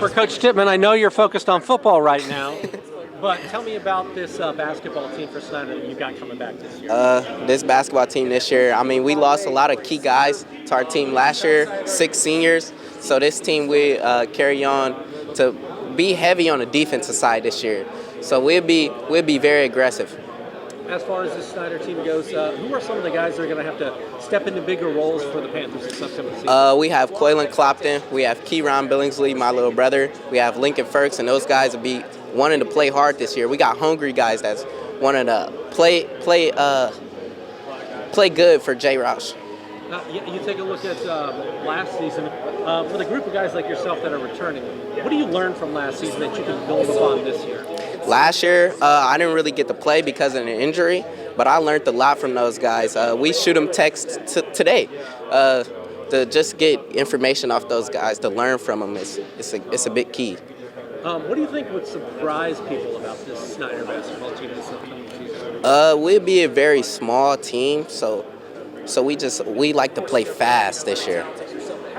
For Coach Tittman, I know you're focused on football right now, but tell me about this basketball team for Snider that you got coming back this year. This basketball team this year, I mean, we lost a lot of key guys to our team last year, 6 seniors. So this team will carry on to be heavy on the defensive side this year. So we'll be very aggressive. As far as this Snider team goes, who are some of the guys that are going to have to step into bigger roles for the Panthers this upcoming season? We have Quaylen Clopton, we have Keyron Billingsley, my little brother, we have Lincoln Ferguson. Those guys will be wanting to play hard this year. We got hungry guys that's wanting to play good for J. Roush. You take a look at last season. For the group of guys like yourself that are returning, what do you learn from last season that you can build upon this year? Last year, I didn't really get to play because of an injury, but I learned a lot from those guys. We shoot them texts today to just get information off those guys, to learn from them. It's a big key. What do you think would surprise people about this Snider basketball team this upcoming season? We'll be a very small team, so we like to play fast this year.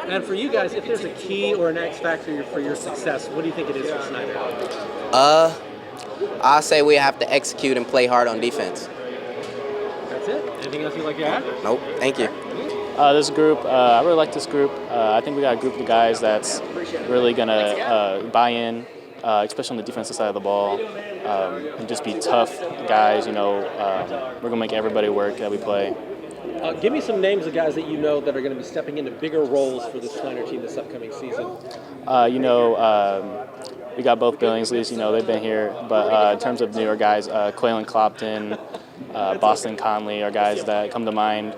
And for you guys, if there's a key or an X factor for your success, what do you think it is for Snider? I'll say we have to execute and play hard on defense. That's it? Anything else you'd like to add? Nope. Thank you. This group, I really like this group. I think we got a group of guys that's really going to buy in, especially on the defensive side of the ball, and just be tough guys. You know, we're going to make everybody work that we play. Give me some names of guys that you know that are going to be stepping into bigger roles for the Snider team this upcoming season. We got both Billingsleys, they've been here. But in terms of newer guys, Quaylen Clopton, Boston Conley are guys that come to mind.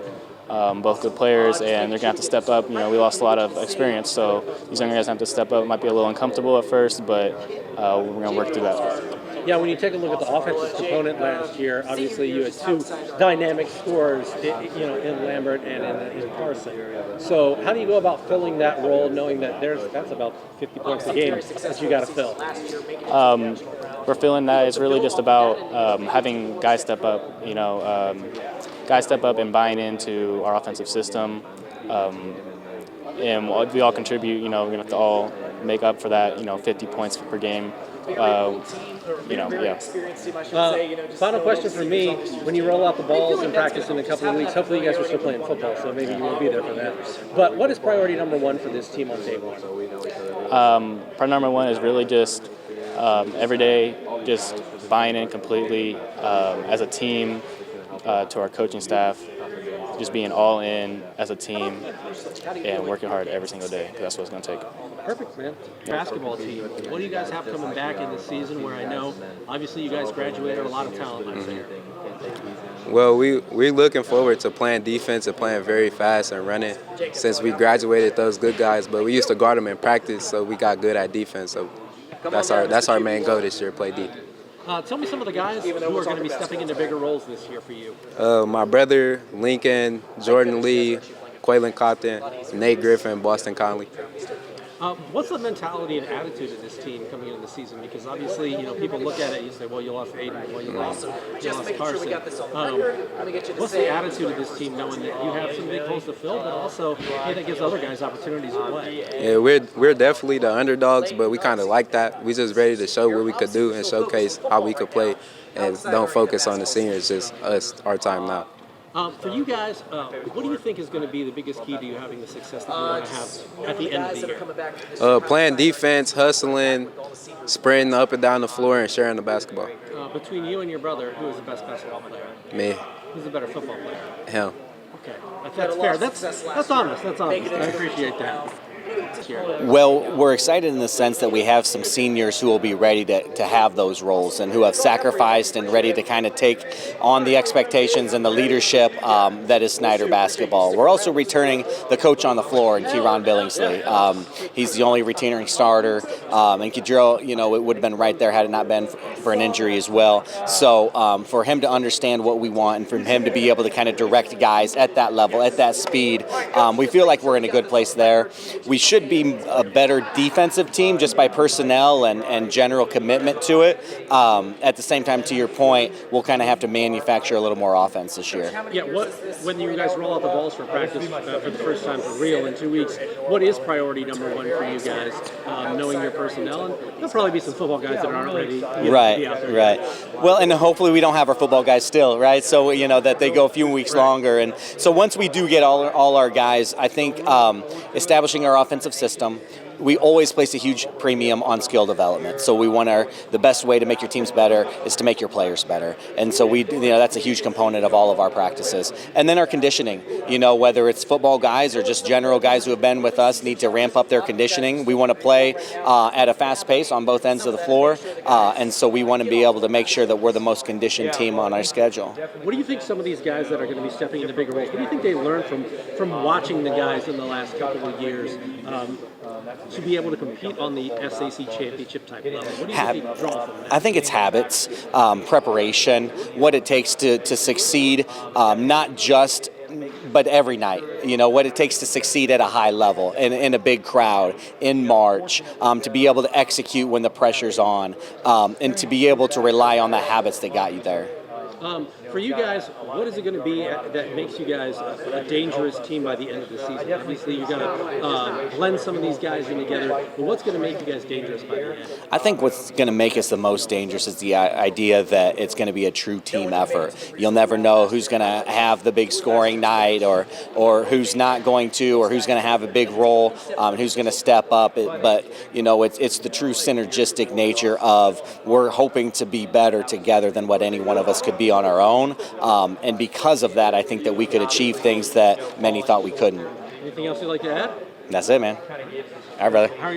Both good players, and they're going to have to step up. We lost a lot of experience, so these younger guys have to step up. It might be a little uncomfortable at first, but we're going to work through that. Yeah, when you take a look at the offensive component last year, obviously you had 2 dynamic scorers, in Lambert and in Carson. So how do you go about filling that role, knowing that that's about 50 points a game that you got to fill? We're feeling that it's really just about having guys step up. Guys step up and buying into our offensive system, and we all contribute. We're going to have to all make up for that. 50 points per game. Yeah. Final question for me: when you roll out the balls in practice in a couple of weeks, hopefully you guys are still playing football, so maybe you won't be there for that. But what is priority number 1 for this team on day 1? Priority number 1 is really just every day, just buying in completely as a team to our coaching staff, just being all in as a team and working hard every single day, because that's what it's going to take. Perfect, man. Basketball team, what do you guys have coming back in this season where I know, obviously, you guys graduated a lot of talent last year? Well, we're looking forward to playing defense and playing very fast and running since we graduated those good guys, but we used to guard them in practice, so we got good at defense. So that's our main goal this year, play deep. Tell me some of the guys who are going to be stepping into bigger roles this year for you. My brother, Lincoln, Jordan Lee, Quaylen Cotton, Nate Griffin, Boston Conley. What's the mentality and attitude of this team coming into the season? Because obviously, people look at it and you say, well, you lost Aiden, well, you lost Carson. What's the attitude of this team, knowing that you have some big holes to fill, but also that gives other guys opportunities to play? Yeah, we're definitely the underdogs, but we kind of like that. We just ready to show what we could do and showcase how we could play, and don't focus on the seniors, just us, our time now. For you guys, what do you think is going to be the biggest key to you having the success that you want to have at the end of the year? Playing defense, hustling, sprinting up and down the floor, and sharing the basketball. Between you and your brother, who is the best basketball player? Me. Who's the better football player? Him. Okay, that's fair. That's honest. That's honest. I appreciate that. Well, we're excited in the sense that we have some seniors who will be ready to have those roles and who have sacrificed and ready to kind of take on the expectations and the leadership that is Snider basketball. We're also returning the coach on the floor, Keyron Billingsley. He's the only returning starter, and Kidro, it would have been right there had it not been for an injury as well. So for him to understand what we want and for him to be able to kind of direct guys at that level, at that speed, we feel like we're in a good place there. We should be a better defensive team just by personnel and general commitment to it. At the same time, to your point, we'll kind of have to manufacture a little more offense this year. Yeah, when you guys roll out the balls for practice for the first time for real in 2 weeks, what is priority number one for you guys, knowing your personnel? And there'll probably be some football guys that aren't ready to be out there. Right. Well, and hopefully we don't have our football guys still, right? So, that they go a few weeks longer. And so once we do get all our guys, I think establishing our offensive system, we always place a huge premium on skill development. So we want the best way to make your teams better is to make your players better. And so that's a huge component of all of our practices. And then our conditioning, whether it's football guys or just general guys who have been with us need to ramp up their conditioning. We want to play at a fast pace on both ends of the floor. And so we want to be able to make sure that we're the most conditioned team on our schedule. What do you think some of these guys that are going to be stepping into bigger roles, what do you think they learned from watching the guys in the last couple of years to be able to compete on the SAC championship type level? What do you think they draw from that? I think it's habits, preparation, what it takes to succeed, not just but every night, what it takes to succeed at a high level in a big crowd in March, to be able to execute when the pressure's on, and to be able to rely on the habits that got you there. For you guys, what is it going to be that makes you guys a dangerous team by the end of the season? Obviously, you're going to blend some of these guys in together, but what's going to make you guys dangerous by the end? I think what's going to make us the most dangerous is the idea that it's going to be a true team effort. You'll never know who's going to have the big scoring night or who's not going to, or who's going to have a big role, who's going to step up. But, it's the true synergistic nature of we're hoping to be better together than what any one of us could be on our own. And because of that, I think that we could achieve things that many thought we couldn't. Anything else you'd like to add? That's it, man. All right, brother.